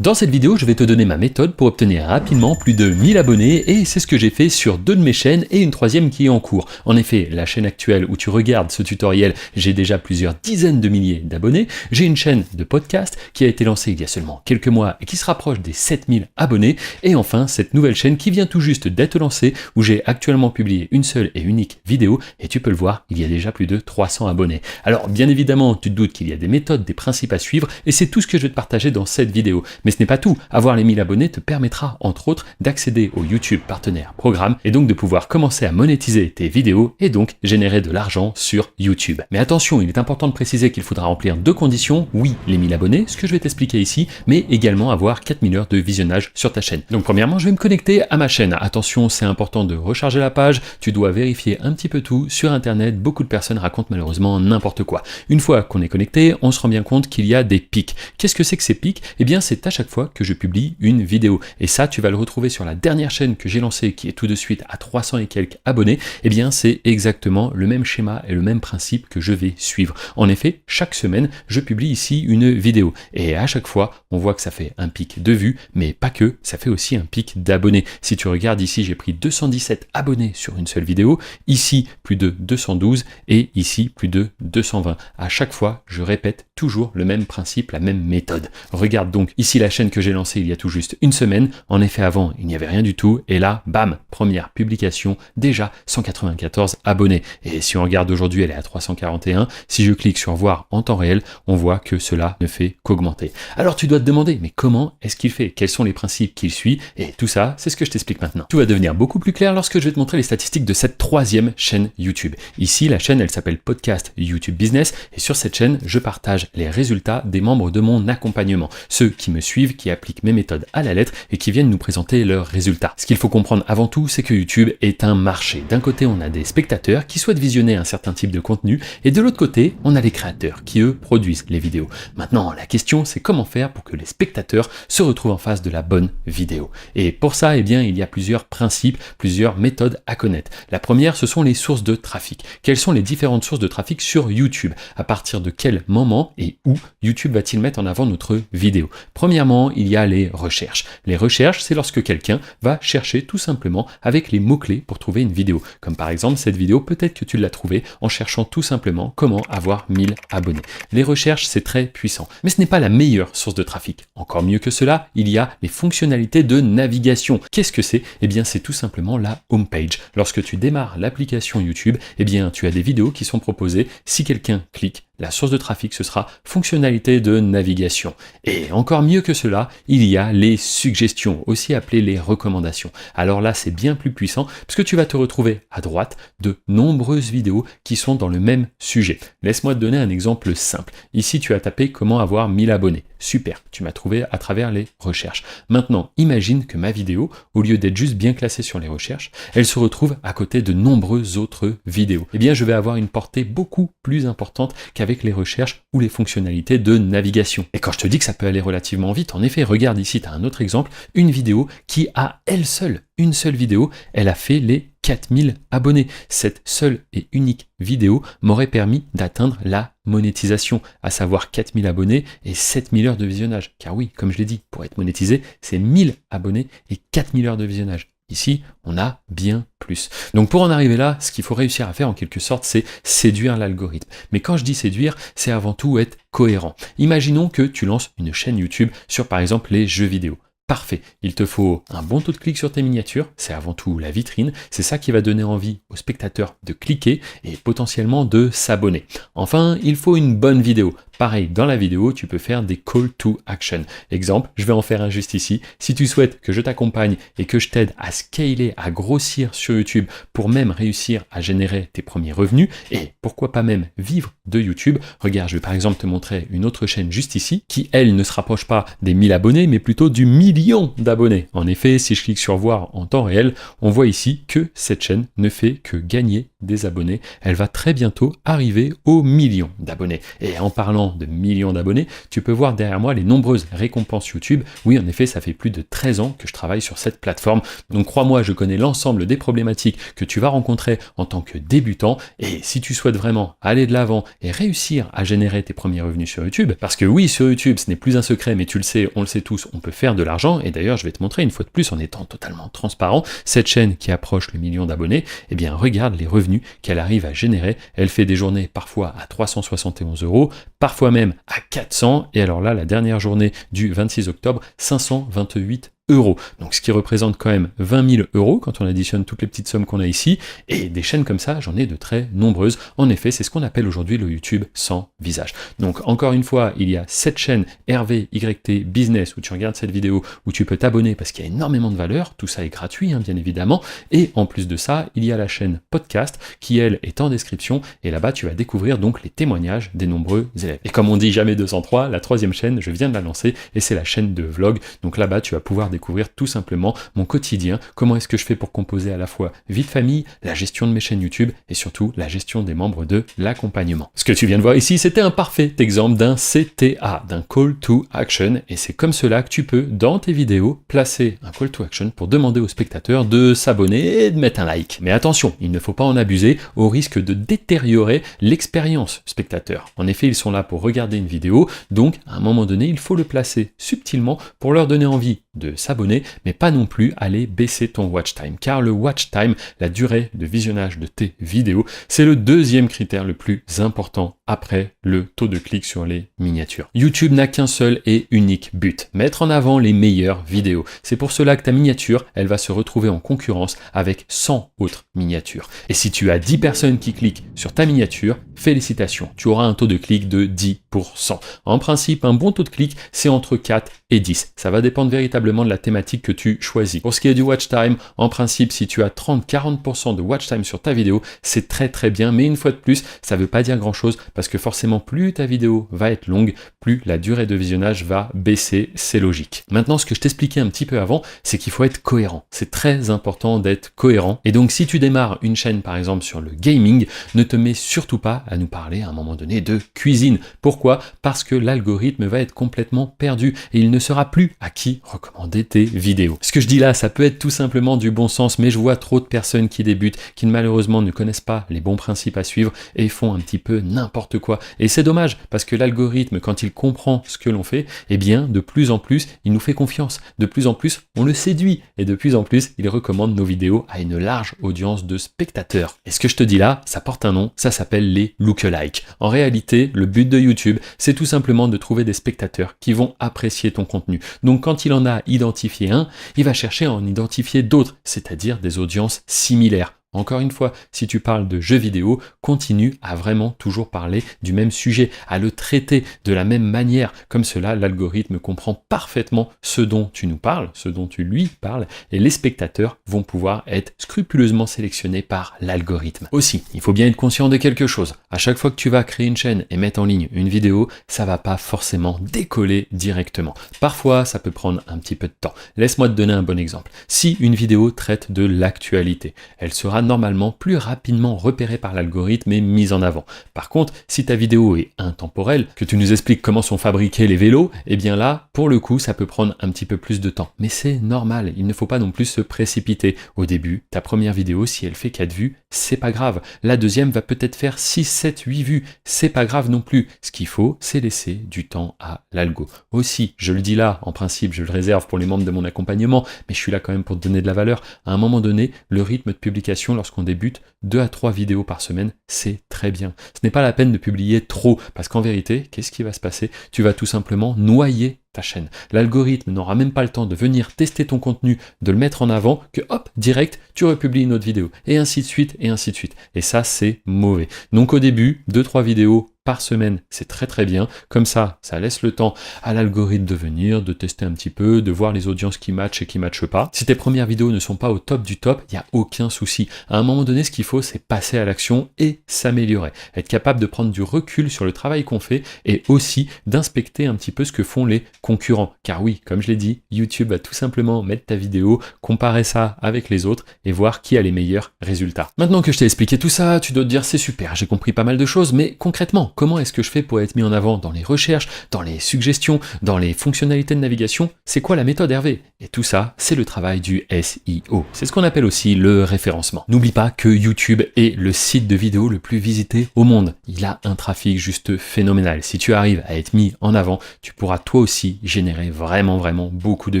Dans cette vidéo, je vais te donner ma méthode pour obtenir rapidement plus de 1000 abonnés et c'est ce que j'ai fait sur 2 de mes chaînes et une troisième qui est en cours. En effet, la chaîne actuelle où tu regardes ce tutoriel, j'ai déjà plusieurs dizaines de milliers d'abonnés. J'ai une chaîne de podcast qui a été lancée il y a seulement quelques mois et qui se rapproche des 7000 abonnés. Et enfin, cette nouvelle chaîne qui vient tout juste d'être lancée où j'ai actuellement publié une seule et unique vidéo et tu peux le voir, il y a déjà plus de 300 abonnés. Alors bien évidemment, tu te doutes qu'il y a des méthodes, des principes à suivre et c'est tout ce que je vais te partager dans cette vidéo. Mais ce n'est pas tout. Avoir les 1000 abonnés te permettra, entre autres, d'accéder au YouTube Partenaire Programme et donc de pouvoir commencer à monétiser tes vidéos et donc générer de l'argent sur YouTube. Mais attention, il est important de préciser qu'il faudra remplir deux conditions. Oui, les 1000 abonnés, ce que je vais t'expliquer ici, mais également avoir 4000 heures de visionnage sur ta chaîne. Donc premièrement, je vais me connecter à ma chaîne. Attention, c'est important de recharger la page. Tu dois vérifier un petit peu tout. Sur Internet, beaucoup de personnes racontent malheureusement n'importe quoi. Une fois qu'on est connecté, on se rend bien compte qu'il y a des pics. Qu'est-ce que c'est que ces pics? Eh bien, c'est à chaque fois que je publie une vidéo. Et ça, tu vas le retrouver sur la dernière chaîne que j'ai lancée, qui est tout de suite à 300 et quelques abonnés. Eh bien, c'est exactement le même schéma et le même principe que je vais suivre. En effet, chaque semaine, je publie ici une vidéo. Et à chaque fois, on voit que ça fait un pic de vues, mais pas que, ça fait aussi un pic d'abonnés. Si tu regardes ici, j'ai pris 217 abonnés sur une seule vidéo. Ici, plus de 212 et ici, plus de 220. À chaque fois, je répète toujours le même principe, la même méthode. Regarde donc ici la chaîne que j'ai lancée il y a tout juste une semaine. En effet, avant, il n'y avait rien du tout. Et là, bam, première publication, déjà 194 abonnés. Et si on regarde aujourd'hui, elle est à 341. Si je clique sur voir en temps réel, on voit que cela ne fait qu'augmenter. Alors tu dois te demander, mais comment est-ce qu'il fait? Quels sont les principes qu'il suit? Et tout ça, c'est ce que je t'explique maintenant. Tout va devenir beaucoup plus clair lorsque je vais te montrer les statistiques de cette troisième chaîne YouTube. Ici, la chaîne, elle s'appelle Podcast YouTube Business. Et sur cette chaîne, je partage les résultats des membres de mon accompagnement. Ceux qui me suivent, qui appliquent mes méthodes à la lettre et qui viennent nous présenter leurs résultats. Ce qu'il faut comprendre avant tout, c'est que YouTube est un marché. D'un côté, on a des spectateurs qui souhaitent visionner un certain type de contenu et de l'autre côté, on a les créateurs qui, eux, produisent les vidéos. Maintenant, la question, c'est comment faire pour que les spectateurs se retrouvent en face de la bonne vidéo. Et pour ça, eh bien, il y a plusieurs principes, plusieurs méthodes à connaître. La première, ce sont les sources de trafic. Quelles sont les différentes sources de trafic sur YouTube? À partir de quel moment et où YouTube va-t-il mettre en avant notre vidéo? Premièrement, il y a les recherches. Les recherches, c'est lorsque quelqu'un va chercher tout simplement avec les mots-clés pour trouver une vidéo. Comme par exemple cette vidéo, peut-être que tu l'as trouvée en cherchant tout simplement comment avoir 1000 abonnés. Les recherches, c'est très puissant. Mais ce n'est pas la meilleure source de trafic. Encore mieux que cela, il y a les fonctionnalités de navigation. Qu'est-ce que c'est? Eh bien, c'est tout simplement la homepage. Lorsque tu démarres l'application YouTube, eh bien, tu as des vidéos qui sont proposées. Si quelqu'un clique, la source de trafic, ce sera fonctionnalité de navigation. Et encore mieux que cela, il y a les suggestions, aussi appelées les recommandations. Alors là, c'est bien plus puissant, parce que tu vas te retrouver à droite de nombreuses vidéos qui sont dans le même sujet. Laisse-moi te donner un exemple simple. Ici, tu as tapé comment avoir 1000 abonnés. Super, tu m'as trouvé à travers les recherches. Maintenant, imagine que ma vidéo, au lieu d'être juste bien classée sur les recherches, elle se retrouve à côté de nombreuses autres vidéos. Eh bien, je vais avoir une portée beaucoup plus importante qu'avec les recherches ou les fonctionnalités de navigation. Et quand je te dis que ça peut aller relativement vite, en effet, regarde ici, tu as un autre exemple, une vidéo qui a elle seule, une seule vidéo, elle a fait les 4000 abonnés. Cette seule et unique vidéo m'aurait permis d'atteindre la monétisation, à savoir 4000 abonnés et 7000 heures de visionnage. Car oui, comme je l'ai dit, pour être monétisé, c'est 1000 abonnés et 4000 heures de visionnage. Ici, on a bien plus. Donc pour en arriver là, ce qu'il faut réussir à faire en quelque sorte, c'est séduire l'algorithme. Mais quand je dis séduire, c'est avant tout être cohérent. Imaginons que tu lances une chaîne YouTube sur par exemple les jeux vidéo. Parfait, il te faut un bon taux de clic sur tes miniatures, c'est avant tout la vitrine, c'est ça qui va donner envie aux spectateurs de cliquer et potentiellement de s'abonner. Enfin, il faut une bonne vidéo. Pareil, dans la vidéo, tu peux faire des call to action. Exemple, je vais en faire un juste ici. Si tu souhaites que je t'accompagne et que je t'aide à scaler, à grossir sur YouTube pour même réussir à générer tes premiers revenus et pourquoi pas même vivre de YouTube, regarde, je vais par exemple te montrer une autre chaîne juste ici qui, elle, ne se rapproche pas des 1000 abonnés, mais plutôt du million d'abonnés. En effet, si je clique sur voir en temps réel, on voit ici que cette chaîne ne fait que gagner des abonnés. Elle va très bientôt arriver au million d'abonnés. Et en parlant ans de millions d'abonnés, tu peux voir derrière moi les nombreuses récompenses YouTube. Oui, en effet, ça fait plus de 13 ans que je travaille sur cette plateforme. Donc crois-moi, je connais l'ensemble des problématiques que tu vas rencontrer en tant que débutant. Et si tu souhaites vraiment aller de l'avant et réussir à générer tes premiers revenus sur YouTube, parce que oui, sur YouTube, ce n'est plus un secret, mais tu le sais, on le sait tous, on peut faire de l'argent. Et d'ailleurs, je vais te montrer une fois de plus, en étant totalement transparent, cette chaîne qui approche le million d'abonnés, eh bien regarde les revenus qu'elle arrive à générer. Elle fait des journées parfois à 371 €, parfois même à 400, et alors là, la dernière journée du 26 octobre, 528 €. Donc ce qui représente quand même 20 000 € quand on additionne toutes les petites sommes qu'on a ici, et des chaînes comme ça, j'en ai de très nombreuses. En effet, c'est ce qu'on appelle aujourd'hui le YouTube sans visage. Donc encore une fois, il y a cette chaîne Hervé YT Business où tu regardes cette vidéo, où tu peux t'abonner parce qu'il y a énormément de valeur, tout ça est gratuit bien évidemment, et en plus de ça, il y a la chaîne Podcast qui elle est en description, et là-bas tu vas découvrir donc les témoignages des nombreux élèves. Et comme on dit jamais 203, la troisième chaîne, je viens de la lancer, et c'est la chaîne de vlog, donc là-bas tu vas pouvoir découvrir tout simplement mon quotidien, comment est-ce que je fais pour composer à la fois vie de famille, la gestion de mes chaînes YouTube et surtout la gestion des membres de l'accompagnement. Ce que tu viens de voir ici, c'était un parfait exemple d'un CTA, d'un Call to Action, et c'est comme cela que tu peux, dans tes vidéos, placer un Call to Action pour demander aux spectateurs de s'abonner et de mettre un like. Mais attention, il ne faut pas en abuser au risque de détériorer l'expérience spectateur. En effet, ils sont là pour regarder une vidéo, donc à un moment donné, il faut le placer subtilement pour leur donner envie de s'abonner, mais pas non plus aller baisser ton watch time, car le watch time, la durée de visionnage de tes vidéos, c'est le deuxième critère le plus important après le taux de clic sur les miniatures. YouTube n'a qu'un seul et unique but, mettre en avant les meilleures vidéos. C'est pour cela que ta miniature, elle va se retrouver en concurrence avec 100 autres miniatures. Et si tu as 10 personnes qui cliquent sur ta miniature, félicitations, tu auras un taux de clic de 10%. En principe, un bon taux de clic, c'est entre 4 et 10. Ça va dépendre véritablement de la thématique que tu choisis. Pour ce qui est du watch time, en principe, si tu as 30-40% de watch time sur ta vidéo, c'est très très bien, mais une fois de plus, ça ne veut pas dire grand chose, parce que forcément, plus ta vidéo va être longue, plus la durée de visionnage va baisser, c'est logique. Maintenant, ce que je t'expliquais un petit peu avant, c'est qu'il faut être cohérent. C'est très important d'être cohérent. Et donc, si tu démarres une chaîne, par exemple, sur le gaming, ne te mets surtout pas à nous parler à un moment donné de cuisine. Pourquoi ? Parce que l'algorithme va être complètement perdu et il ne saura plus à qui recommander tes vidéos. Ce que je dis là, ça peut être tout simplement du bon sens, mais je vois trop de personnes qui débutent, qui malheureusement ne connaissent pas les bons principes à suivre et font un petit peu n'importe quoi. Et c'est dommage, parce que l'algorithme, quand il comprend ce que l'on fait, eh bien, de plus en plus, il nous fait confiance. De plus en plus, on le séduit. Et de plus en plus, il recommande nos vidéos à une large audience de spectateurs. Et ce que je te dis là, ça porte un nom, ça s'appelle les lookalikes. En réalité, le but de YouTube, c'est tout simplement de trouver des spectateurs qui vont apprécier ton contenu. Donc quand il en a identifié un, il va chercher à en identifier d'autres, c'est-à-dire des audiences similaires. Encore une fois, si tu parles de jeux vidéo, continue à vraiment toujours parler du même sujet, à le traiter de la même manière. Comme cela, l'algorithme comprend parfaitement ce dont tu nous parles, ce dont tu lui parles, et les spectateurs vont pouvoir être scrupuleusement sélectionnés par l'algorithme. Aussi, il faut bien être conscient de quelque chose. À chaque fois que tu vas créer une chaîne et mettre en ligne une vidéo, ça va pas forcément décoller directement. Parfois, ça peut prendre un petit peu de temps. Laisse-moi te donner un bon exemple. Si une vidéo traite de l'actualité, elle sera normalement plus rapidement repérée par l'algorithme et mise en avant. Par contre, si ta vidéo est intemporelle, que tu nous expliques comment sont fabriqués les vélos, eh bien là, pour le coup, ça peut prendre un petit peu plus de temps. Mais c'est normal, il ne faut pas non plus se précipiter. Au début, ta première vidéo, si elle fait 4 vues, c'est pas grave. La deuxième va peut-être faire 6, 7, 8 vues, c'est pas grave non plus. Ce qu'il faut, c'est laisser du temps à l'algo. Aussi, je le dis là, en principe, je le réserve pour les membres de mon accompagnement, mais je suis là quand même pour te donner de la valeur. À un moment donné, le rythme de publication, lorsqu'on débute, 2 à 3 vidéos par semaine, c'est très bien. Ce n'est pas la peine de publier trop, parce qu'en vérité, qu'est-ce qui va se passer ? Tu vas tout simplement noyer ta chaîne. L'algorithme n'aura même pas le temps de venir tester ton contenu, de le mettre en avant, que hop, direct, tu republies une autre vidéo, et ainsi de suite, et ainsi de suite. Et ça, c'est mauvais. Donc au début, 2-3 vidéos par semaine, c'est très très bien. Comme ça laisse le temps à l'algorithme de venir, de tester un petit peu, de voir les audiences qui matchent et qui matchent pas. Si tes premières vidéos ne sont pas au top du top, il n'y a aucun souci. À un moment donné, ce qu'il faut, c'est passer à l'action et s'améliorer. Être capable de prendre du recul sur le travail qu'on fait et aussi d'inspecter un petit peu ce que font les concurrents. Car oui, comme je l'ai dit, YouTube va tout simplement mettre ta vidéo, comparer ça avec les autres et voir qui a les meilleurs résultats. Maintenant que je t'ai expliqué tout ça, tu dois te dire c'est super, j'ai compris pas mal de choses, mais concrètement, comment est-ce que je fais pour être mis en avant dans les recherches, dans les suggestions, dans les fonctionnalités de navigation, c'est quoi la méthode Hervé? Et tout ça, c'est le travail du SEO. C'est ce qu'on appelle aussi le référencement. N'oublie pas que YouTube est le site de vidéo le plus visité au monde. Il a un trafic juste phénoménal. Si tu arrives à être mis en avant, tu pourras toi aussi générer vraiment beaucoup de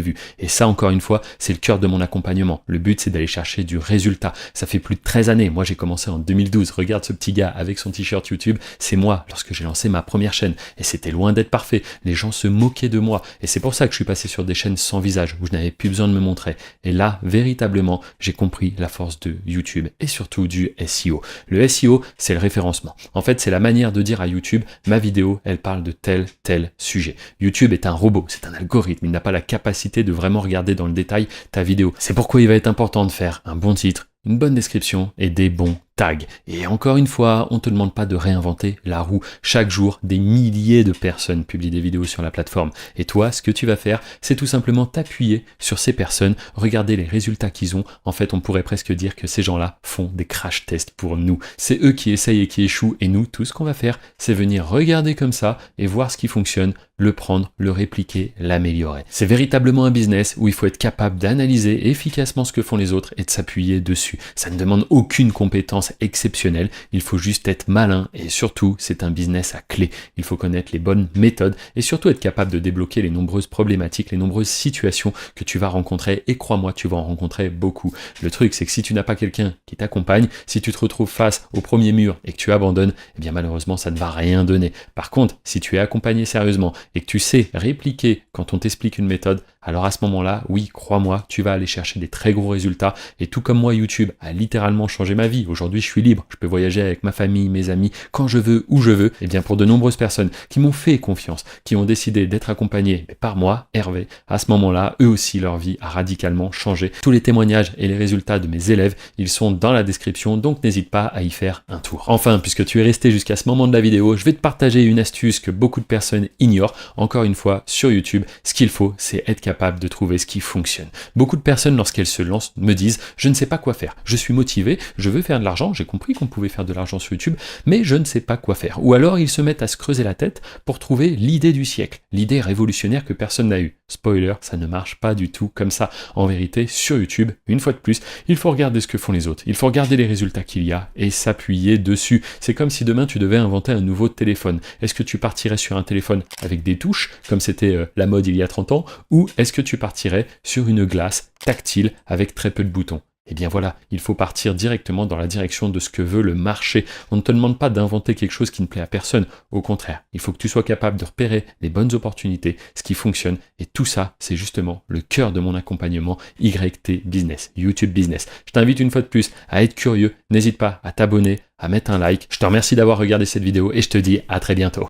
vues. Et ça, encore une fois, c'est le cœur de mon accompagnement. Le but, c'est d'aller chercher du résultat. Ça fait plus de 13 années. Moi, j'ai commencé en 2012. Regarde ce petit gars avec son t-shirt YouTube. C'est moi lorsque j'ai lancé ma première chaîne. Et c'était loin d'être parfait. Les gens se moquaient de moi. Et c'est pour ça que je suis passé sur des chaînes sans visage, où je n'avais plus besoin de me montrer. Et là, véritablement, j'ai compris la force de YouTube et surtout du SEO. Le SEO, c'est le référencement. En fait, c'est la manière de dire à YouTube, ma vidéo, elle parle de tel sujet. YouTube est un robot, c'est un algorithme. Il n'a pas la capacité de vraiment regarder dans le détail ta vidéo. C'est pourquoi il va être important de faire un bon titre, une bonne description et des bons tags. Et encore une fois, on ne te demande pas de réinventer la roue. Chaque jour, des milliers de personnes publient des vidéos sur la plateforme. Et toi, ce que tu vas faire, c'est tout simplement t'appuyer sur ces personnes, regarder les résultats qu'ils ont. En fait, on pourrait presque dire que ces gens-là font des crash tests pour nous. C'est eux qui essayent et qui échouent. Et nous, tout ce qu'on va faire, c'est venir regarder comme ça et voir ce qui fonctionne, le prendre, le répliquer, l'améliorer. C'est véritablement un business où il faut être capable d'analyser efficacement ce que font les autres et de s'appuyer dessus. Ça ne demande aucune compétence exceptionnelle, il faut juste être malin et surtout, c'est un business à clé. Il faut connaître les bonnes méthodes et surtout être capable de débloquer les nombreuses problématiques, les nombreuses situations que tu vas rencontrer et crois-moi, tu vas en rencontrer beaucoup. Le truc, c'est que si tu n'as pas quelqu'un qui t'accompagne, si tu te retrouves face au premier mur et que tu abandonnes, eh bien malheureusement, ça ne va rien donner. Par contre, si tu es accompagné sérieusement et que tu sais répliquer quand on t'explique une méthode, alors à ce moment-là, oui, crois-moi, tu vas aller chercher des très gros résultats. Et tout comme moi, YouTube a littéralement changé ma vie. Aujourd'hui, je suis libre. Je peux voyager avec ma famille, mes amis, quand je veux, où je veux. Et bien pour de nombreuses personnes qui m'ont fait confiance, qui ont décidé d'être accompagnées par moi, Hervé, à ce moment-là, eux aussi, leur vie a radicalement changé. Tous les témoignages et les résultats de mes élèves, ils sont dans la description, donc n'hésite pas à y faire un tour. Enfin, puisque tu es resté jusqu'à ce moment de la vidéo, je vais te partager une astuce que beaucoup de personnes ignorent. Encore une fois, sur YouTube, ce qu'il faut, c'est être capable de trouver ce qui fonctionne. Beaucoup de personnes, lorsqu'elles se lancent, me disent « je ne sais pas quoi faire, je suis motivé, je veux faire de l'argent, j'ai compris qu'on pouvait faire de l'argent sur YouTube, mais je ne sais pas quoi faire ». Ou alors ils se mettent à se creuser la tête pour trouver l'idée du siècle, l'idée révolutionnaire que personne n'a eue. Spoiler, ça ne marche pas du tout comme ça. En vérité, sur YouTube, une fois de plus, il faut regarder ce que font les autres, il faut regarder les résultats qu'il y a et s'appuyer dessus. C'est comme si demain tu devais inventer un nouveau téléphone. Est-ce que tu partirais sur un téléphone avec des touches, comme c'était la mode il y a 30 ans, ou est-ce que tu partirais sur une glace tactile avec très peu de boutons? Eh bien voilà, il faut partir directement dans la direction de ce que veut le marché. On ne te demande pas d'inventer quelque chose qui ne plaît à personne. Au contraire, il faut que tu sois capable de repérer les bonnes opportunités, ce qui fonctionne. Et tout ça, c'est justement le cœur de mon accompagnement YT Business, YouTube Business. Je t'invite une fois de plus à être curieux. N'hésite pas à t'abonner, à mettre un like. Je te remercie d'avoir regardé cette vidéo et je te dis à très bientôt.